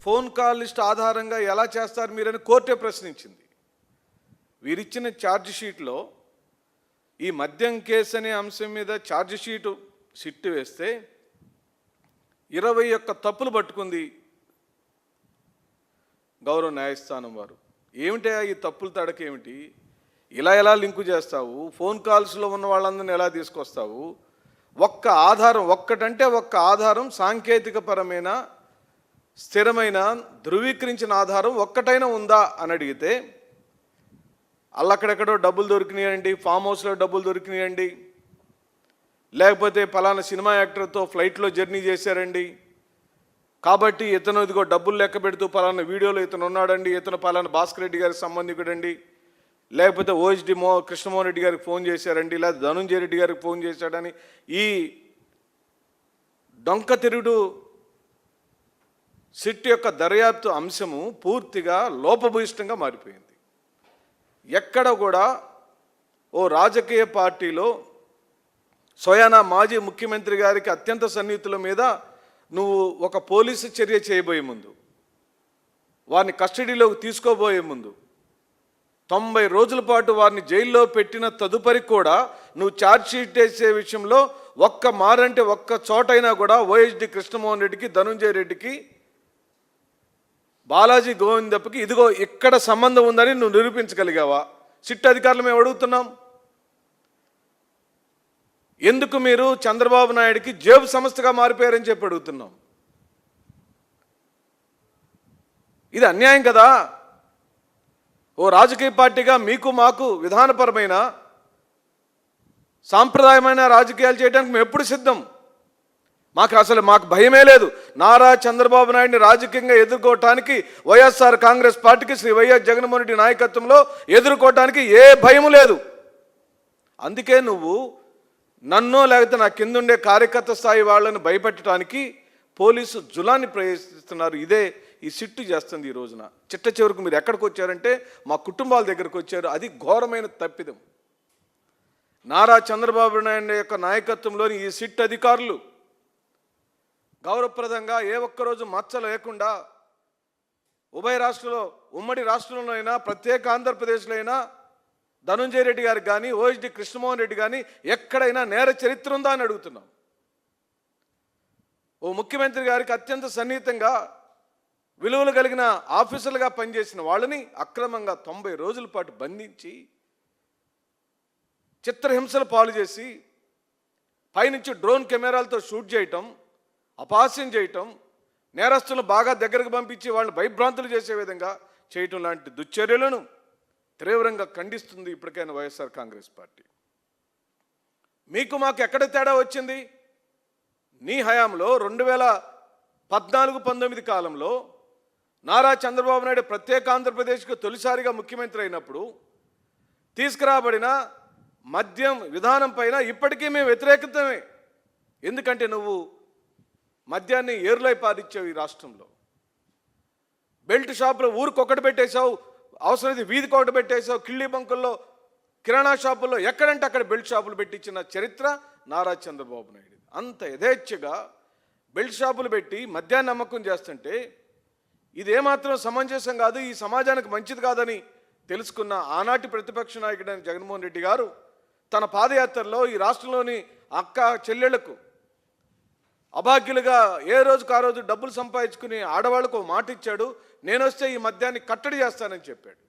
Phone call list ఆధారంగా ఎలా చేస్తారు మీరని కోర్టే ప్రశ్నించింది. వీరిచ్చిన ఛార్జ్ షీట్లో ఈ మద్యం కేసు అనే అంశం మీద ఛార్జ్ షీటు సిట్టు వేస్తే 21 తప్పులు పట్టుకుంది గౌరవ న్యాయస్థానం వారు. ఏమిటా ఈ తప్పులు తడకేమిటి? ఎలా లింకు చేస్తావు? ఫోన్ కాల్స్లో ఉన్న వాళ్ళందరినీ ఎలా తీసుకొస్తావు? ఒక్క ఆధారం సాంకేతికపరమైన స్థిరమైన ధృవీకరించిన ఆధారం ఒక్కటైనా ఉందా అని అడిగితే అక్కడెక్కడో డబ్బులు దొరికినాయండి, ఫామ్ హౌస్లో డబ్బులు దొరికినాయండి, లేకపోతే పలానా సినిమా యాక్టర్తో ఫ్లైట్లో జర్నీ చేశారండి, కాబట్టి ఇతను ఇదిగో డబ్బులు లెక్క పెడుతూ పలానా వీడియోలో ఇతను ఉన్నాడండి, ఇతను పలానా భాస్కర్ రెడ్డి గారికి సంబంధికుడండి, లేకపోతే ఓఎస్డి కృష్ణమోహన్ రెడ్డి గారికి ఫోన్ చేశారండి, లేదా ధనుంజయ రెడ్డి గారికి ఫోన్ చేశాడని ఈ డొంక తిరుగుడు సిట్ యొక్క దర్యాప్తు అంశము పూర్తిగా లోపభూయిష్టంగా మారిపోయింది. ఎక్కడ కూడా ఓ రాజకీయ పార్టీలో స్వయానా మాజీ ముఖ్యమంత్రి గారికి అత్యంత సన్నిహితుల మీద నువ్వు ఒక పోలీసు చర్య చేయబోయే ముందు, వారిని కస్టడీలోకి తీసుకోబోయే ముందు 90 రోజుల పాటు వారిని జైల్లో పెట్టిన తదుపరి కూడా నువ్వు ఛార్జ్ షీట్ వేసే విషయంలో ఒక్క చోటైనా కూడా ఓఎస్డి కృష్ణమోహన్ రెడ్డికి, ధనుంజయ రెడ్డికి, బాలాజీ గోవిందప్పకి ఇదిగో ఇక్కడ సంబంధం ఉందని నువ్వు నిరూపించగలిగావా? సిట్ అధికారులు మేము అడుగుతున్నాం. ఎందుకు మీరు చంద్రబాబు నాయుడికి జేబు సంస్థగా మారిపోయారని చెప్పి అడుగుతున్నాం. ఇది అన్యాయం కదా. ఓ రాజకీయ పార్టీగా మీకు మాకు విధానపరమైన సాంప్రదాయమైన రాజకీయాలు చేయడానికి మేము ఎప్పుడు సిద్ధం. మాకు భయమే లేదు. నారా చంద్రబాబు నాయుడిని రాజకీయంగా ఎదుర్కోవటానికి వైఎస్ఆర్ కాంగ్రెస్ పార్టీకి శ్రీ వైఎస్ జగన్మోహన్ రెడ్డి నాయకత్వంలో ఎదుర్కోవటానికి ఏ భయము లేదు. అందుకే నువ్వు నన్నో లేకపోతే నా కిందుండే కార్యకర్త స్థాయి వాళ్ళని భయపెట్టడానికి పోలీసు జులాన్ని ప్రవేశిస్తున్నారు. ఇదే ఈ సిట్టు చేస్తుంది. ఈ రోజున చిట్ట చివరికి మీరు ఎక్కడికి వచ్చారంటే మా కుటుంబాల దగ్గరకు వచ్చారు. అది ఘోరమైన తప్పిదం. నారా చంద్రబాబు నాయుడు యొక్క నాయకత్వంలోని ఈ సిట్ అధికారులు గౌరవప్రదంగా ఏ ఒక్కరోజు మచ్చ లేకుండా ఉభయ రాష్ట్రంలో, ఉమ్మడి రాష్ట్రంలో అయినా, ప్రత్యేక ఆంధ్రప్రదేశ్లో అయినా ధనుంజయ రెడ్డి గారికి కానీ, ఓఎస్డి కృష్ణమోహన్ రెడ్డి కానీ ఎక్కడైనా నేర చరిత్ర ఉందా అని అడుగుతున్నాం. ఓ ముఖ్యమంత్రి గారికి అత్యంత సన్నిహితంగా విలువలు కలిగిన ఆఫీసర్లుగా పనిచేసిన వాళ్ళని అక్రమంగా 90 రోజుల పాటు బంధించి చిత్రహింసలు పాలు చేసి పైనుంచి డ్రోన్ కెమెరాలతో షూట్ చేయటం, అపహాస్యం చేయటం, నేరస్తులను బాగా దగ్గరకు పంపించి వాళ్ళని భయభ్రాంతులు చేసే విధంగా చేయటం లాంటి దుశ్చర్యలను తీవ్రంగా ఖండిస్తుంది ఇప్పటికైనా వైఎస్ఆర్ కాంగ్రెస్ పార్టీ. మీకు మాకు ఎక్కడ తేడా వచ్చింది? నీ హయాంలో 2014-19 కాలంలో నారా చంద్రబాబు నాయుడు ప్రత్యేక ఆంధ్రప్రదేశ్కు తొలిసారిగా ముఖ్యమంత్రి అయినప్పుడు తీసుకురాబడిన మద్యం విధానం పైన ఇప్పటికీ మేము వ్యతిరేకతమే. ఎందుకంటే నువ్వు మద్యాన్ని ఏరులై పారించావు. ఈ రాష్ట్రంలో బెల్ట్ షాపులో ఊరికొకటి పెట్టేశావు, అవసరమైతే వీధికి ఒకటి పెట్టేశావు, కిళ్ళీ బంకుల్లో, కిరాణా షాపుల్లో ఎక్కడంటే అక్కడ బెల్ట్ షాపులు పెట్టించిన చరిత్ర నారా చంద్రబాబు నాయుడు. అంత యథేచ్ఛగా బెల్ట్ షాపులు పెట్టి మద్యాన్ని అమ్మకం చేస్తుంటే ఇదేమాత్రం సమంజసం కాదు, ఈ సమాజానికి మంచిది కాదని తెలుసుకున్న ఆనాటి ప్రతిపక్ష నాయకుడైన జగన్మోహన్ రెడ్డి గారు తన పాదయాత్రలో ఈ రాష్ట్రంలోని అక్క చెల్లెళ్లకు అభాగ్యులుగా ఏ రోజుకు ఆ రోజు డబ్బులు సంపాదించుకుని ఆడవాళ్లకు మాట ఇచ్చాడు. నేను వస్తే ఈ మద్యాన్ని కట్టడి చేస్తానని చెప్పాడు.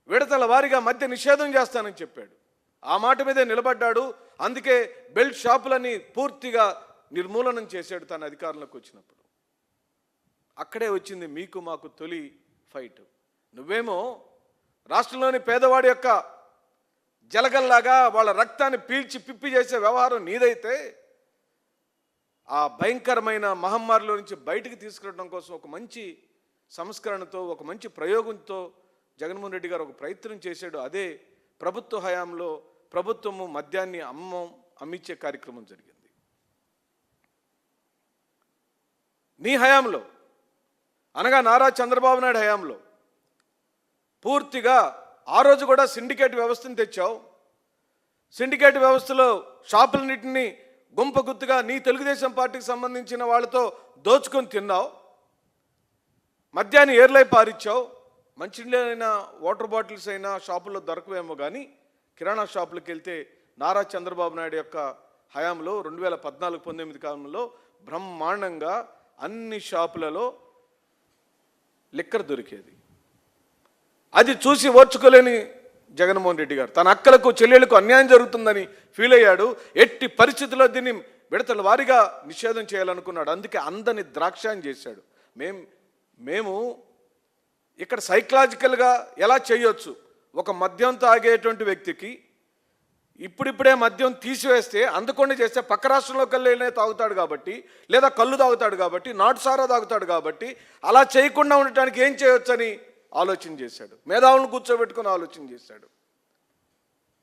విడతల వారీగా మద్య నిషేధం చేస్తానని చెప్పాడు. ఆ మాట మీదే నిలబడ్డాడు. అందుకే బెల్ట్ షాపులని పూర్తిగా నిర్మూలనం చేశాడు తన అధికారంలోకి వచ్చినప్పుడు. అక్కడే వచ్చింది మీకు మాకు తొలి ఫైట్. నువ్వేమో రాష్ట్రంలోని పేదవాడి యొక్క జలగల్లాగా వాళ్ళ రక్తాన్ని పీల్చి పిప్పి చేసే వ్యవహారం నీదైతే, ఆ భయంకరమైన మహమ్మారిలో నుంచి బయటికి తీసుకురావడం కోసం ఒక మంచి సంస్కరణతో, ఒక మంచి ప్రయోగంతో జగన్మోహన్ రెడ్డి గారు ఒక ప్రయత్నం చేశాడు. అదే ప్రభుత్వ హయాంలో ప్రభుత్వము మద్యాన్ని అమ్మించే కార్యక్రమం జరిగింది. నీ హయాంలో అనగా నారా చంద్రబాబు నాయుడు హయాంలో పూర్తిగా ఆ రోజు కూడా సిండికేట్ వ్యవస్థను తెచ్చావు. సిండికేట్ వ్యవస్థలో షాపులన్నింటినీ గుంపుగుత్తుగా నీ తెలుగుదేశం పార్టీకి సంబంధించిన వాళ్ళతో దోచుకొని తిన్నావు. మద్యాన్ని ఏర్లై పారిచ్చావు. మంచినీళ్ళైనా వాటర్ బాటిల్స్ అయినా షాపుల్లో దొరకవేమో కానీ కిరాణా షాపులకు వెళ్తే నారా చంద్రబాబు నాయుడు యొక్క హయాంలో 2014-19 కాలంలో బ్రహ్మాండంగా అన్ని షాపులలో లిక్కర్ దొరికేది. అది చూసి ఓర్చుకోలేని జగన్మోహన్ రెడ్డి గారు తన అక్కలకు చెల్లెళ్లకు అన్యాయం జరుగుతుందని ఫీల్ అయ్యాడు. ఎట్టి పరిస్థితుల్లో దీన్ని విడతల వారీగా నిషేధం చేయాలనుకున్నాడు. అందుకే అందని ద్రాక్షాన్ని చేశాడు. మేము ఇక్కడ సైకలాజికల్గా ఎలా చేయొచ్చు, ఒక మద్యం తాగేటువంటి వ్యక్తికి ఇప్పుడిప్పుడే మద్యం తీసివేస్తే అందకుండా చేస్తే పక్క రాష్ట్రంలో కళ్ళే తాగుతాడు కాబట్టి, లేదా కళ్ళు తాగుతాడు కాబట్టి, నాటు సారా తాగుతాడు కాబట్టి అలా చేయకుండా ఉండటానికి ఏం చేయొచ్చని ఆలోచన చేశాడు. మేధావులను కూర్చోబెట్టుకొని ఆలోచన చేశాడు.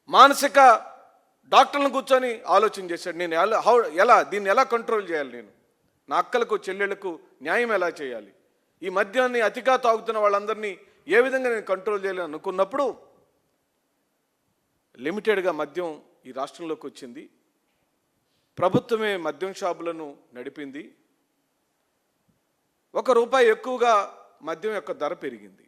మానసిక డాక్టర్లను కూర్చొని ఆలోచన చేశాడు. నేను దీన్ని ఎలా కంట్రోల్ చేయాలి, నేను నా అక్కలకు చెల్లెళ్లకు న్యాయం ఎలా చేయాలి, ఈ మద్యాన్ని అతిగా తాగుతున్న వాళ్ళందరినీ ఏ విధంగా నేను కంట్రోల్ చేయాలి అనుకున్నప్పుడు లిమిటెడ్గా మద్యం ఈ రాష్ట్రంలోకి వచ్చింది. ప్రభుత్వమే మద్యం షాపులను నడిపింది. ₹1 ఎక్కువగా మద్యం యొక్క ధర పెరిగింది.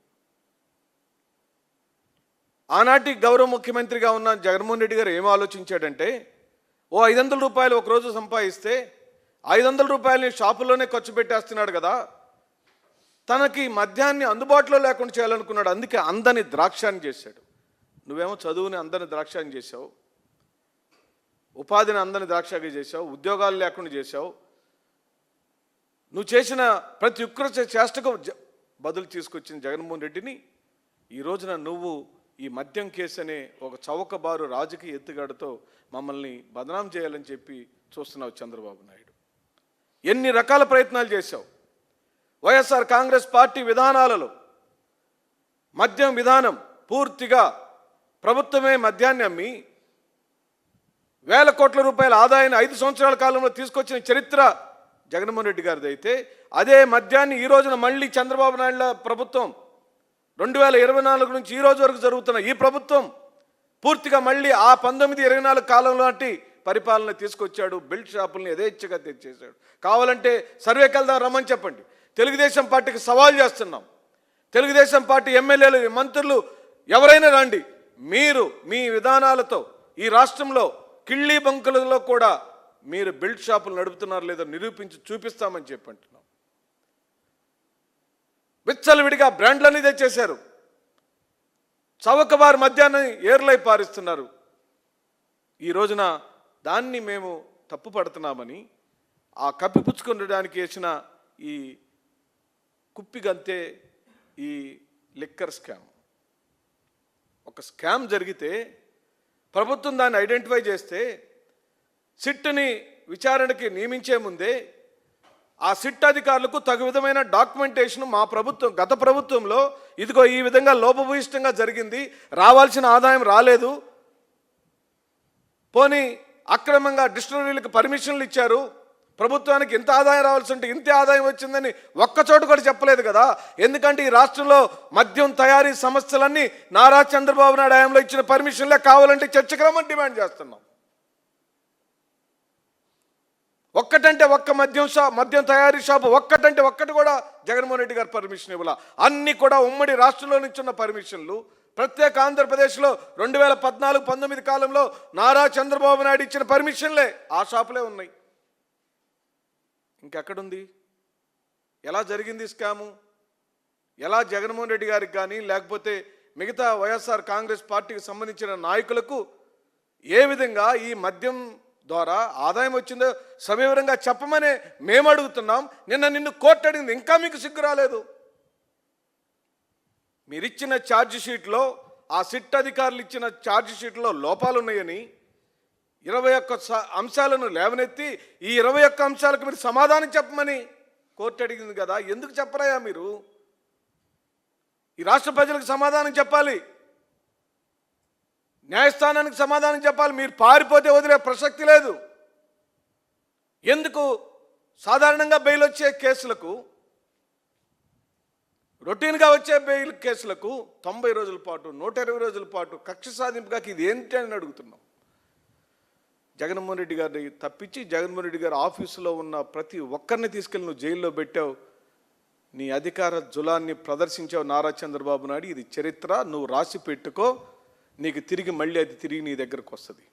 ఆనాటి గౌరవ ముఖ్యమంత్రిగా ఉన్న జగన్మోహన్ రెడ్డి గారు ఏం ఆలోచించాడంటే, ₹500 ఒకరోజు సంపాదిస్తే ₹500 షాపుల్లోనే ఖర్చు పెట్టేస్తున్నాడు కదా, తనకి మద్యాన్ని అందుబాటులో లేకుండా చేయాలనుకున్నాడు. అందుకే అందని ద్రాక్షాన్ని చేశాడు. నువ్వేమో చదువుని అందని ద్రాక్షాన్ని చేశావు, ఉపాధిని అందని ద్రాక్షగా చేశావు, ఉద్యోగాలు లేకుండా చేశావు. నువ్వు చేసిన ప్రతి ఒక్కరి చేష్టకు బదులు తీసుకొచ్చిన జగన్మోహన్ రెడ్డిని ఈ రోజున నువ్వు ఈ మద్యం కేసు అనే ఒక చౌకబారు రాజకీయ ఎత్తుగడతో మమ్మల్ని బదనాం చేయాలని చెప్పి చూస్తున్నావు చంద్రబాబు నాయుడు. ఎన్ని రకాల ప్రయత్నాలు చేశావు. వైఎస్ఆర్ కాంగ్రెస్ పార్టీ విధానాలలో మద్యం విధానం పూర్తిగా ప్రభుత్వమే మద్యాన్ని అమ్మి వేల కోట్ల రూపాయల ఆదాయాన్ని 5 సంవత్సరాల కాలంలో తీసుకొచ్చిన చరిత్ర జగన్మోహన్ రెడ్డి గారిది అయితే, అదే మద్యాన్ని ఈ రోజున మళ్ళీ చంద్రబాబు నాయుడు ప్రభుత్వం 2024 నుంచి ఈ రోజు వరకు జరుగుతున్న ఈ ప్రభుత్వం పూర్తిగా మళ్ళీ ఆ 1924 కాలం లాంటి పరిపాలన తీసుకొచ్చాడు. బెల్ట్ షాపుల్ని యథేచ్ఛగా తెచ్చేశాడు. కావాలంటే సర్వేకి వెళ్దాం రమ్మని చెప్పండి. తెలుగుదేశం పార్టీకి సవాల్ చేస్తున్నాం. తెలుగుదేశం పార్టీ ఎమ్మెల్యేలు, మంత్రులు ఎవరైనా రండి, మీరు మీ విధానాలతో ఈ రాష్ట్రంలో కిళ్ళీ బంకులలో కూడా మీరు బెల్ట్ షాపులు నడుపుతున్నారు లేదో నిరూపించి చూపిస్తామని చెప్పంటున్నాం. విచ్చలవిడిగా బ్రాండ్లన్నీ తెచ్చేశారు. చౌకబారు మద్యాన్ని ఏర్లై పారిస్తున్నారు. ఈ రోజున దాన్ని మేము తప్పు పడుతున్నామని ఆ కప్పిపుచ్చుకునడానికి వేసిన ఈ కుప్పిగంతే ఈ లిక్కర్ స్కామ్. ఒక స్కామ్ జరిగితే ప్రభుత్వం దాన్ని ఐడెంటిఫై చేస్తే సిట్ని విచారణకి నియమించే ముందే ఆ సిట్ అధికారులకు తగు విధమైన డాక్యుమెంటేషన్ మా ప్రభుత్వం గత ప్రభుత్వంలో ఇదిగో ఈ విధంగా లోపభూయిష్టంగా జరిగింది, రావాల్సిన ఆదాయం రాలేదు, పోనీ అక్రమంగా డిస్టిలరీలకు పర్మిషన్లు ఇచ్చారు, ప్రభుత్వానికి ఇంత ఆదాయం రావాల్సి ఉంటే ఇంతే ఆదాయం వచ్చిందని ఒక్కచోటు కూడా చెప్పలేదు కదా. ఎందుకంటే ఈ రాష్ట్రంలో మద్యం తయారీ సంస్థలన్నీ నారా చంద్రబాబు నాయుడు హయాంలో ఇచ్చిన పర్మిషన్లే కావాలంటే చర్చకు రమ్మని డిమాండ్ చేస్తున్నాం. ఒక్కటంటే ఒక్క మద్యం తయారీ షాపు ఒక్కటంటే ఒక్కటి కూడా జగన్మోహన్ రెడ్డి గారు పర్మిషన్ ఇవ్వాల. అన్ని కూడా ఉమ్మడి రాష్ట్రంలో నుంచి ఉన్న పర్మిషన్లు. ప్రత్యేక ఆంధ్రప్రదేశ్లో 2014-19 కాలంలో నారా చంద్రబాబు నాయుడు ఇచ్చిన పర్మిషన్లే ఆ షాపులే ఉన్నాయి. ఇంకెక్కడుంది? ఎలా జరిగింది స్కాము? ఎలా జగన్మోహన్ రెడ్డి గారికి కానీ లేకపోతే మిగతా వైఎస్ఆర్ కాంగ్రెస్ పార్టీకి సంబంధించిన నాయకులకు ఏ విధంగా ఈ మద్యం ద్వారా ఆదాయం వచ్చిందో సవివరంగా చెప్పమనే మేము అడుగుతున్నాం. నిన్ను కోర్టు అడిగింది, ఇంకా మీకు సిగ్గు రాలేదు. మీరిచ్చిన ఛార్జ్ షీట్లో, ఆ సిట్ అధికారులు ఇచ్చిన ఛార్జ్ షీట్లో లోపాలు ఉన్నాయని 21 అంశాలను లేవనెత్తి ఈ 21 అంశాలకు మీరు సమాధానం చెప్పమని కోర్టు అడిగింది కదా. ఎందుకు చెప్పరాయా మీరు? ఈ రాష్ట్ర ప్రజలకు సమాధానం చెప్పాలి, న్యాయస్థానానికి సమాధానం చెప్పాలి. మీరు పారిపోతే వదిలే ప్రసక్తి లేదు. ఎందుకు సాధారణంగా బెయిల్ వచ్చే కేసులకు, రొటీన్గా వచ్చే బెయిల్ కేసులకు 90 రోజుల పాటు 120 రోజుల పాటు కక్ష సాధింపుగా ఇది ఏంటి అని అడుగుతున్నాం. జగన్మోహన్ రెడ్డి గారిని తప్పించి జగన్మోహన్ రెడ్డి గారి ఆఫీసులో ఉన్న ప్రతి ఒక్కరిని తీసుకెళ్ళి నువ్వు జైల్లో పెట్టావు. నీ అధికార జులాన్ని ప్రదర్శించావు నారా చంద్రబాబు నాయుడు. ఇది చరిత్ర, నువ్వు రాసి పెట్టుకో. నీకు తిరిగి మళ్ళీ అది తిరిగి నీ దగ్గరకు వస్తుంది.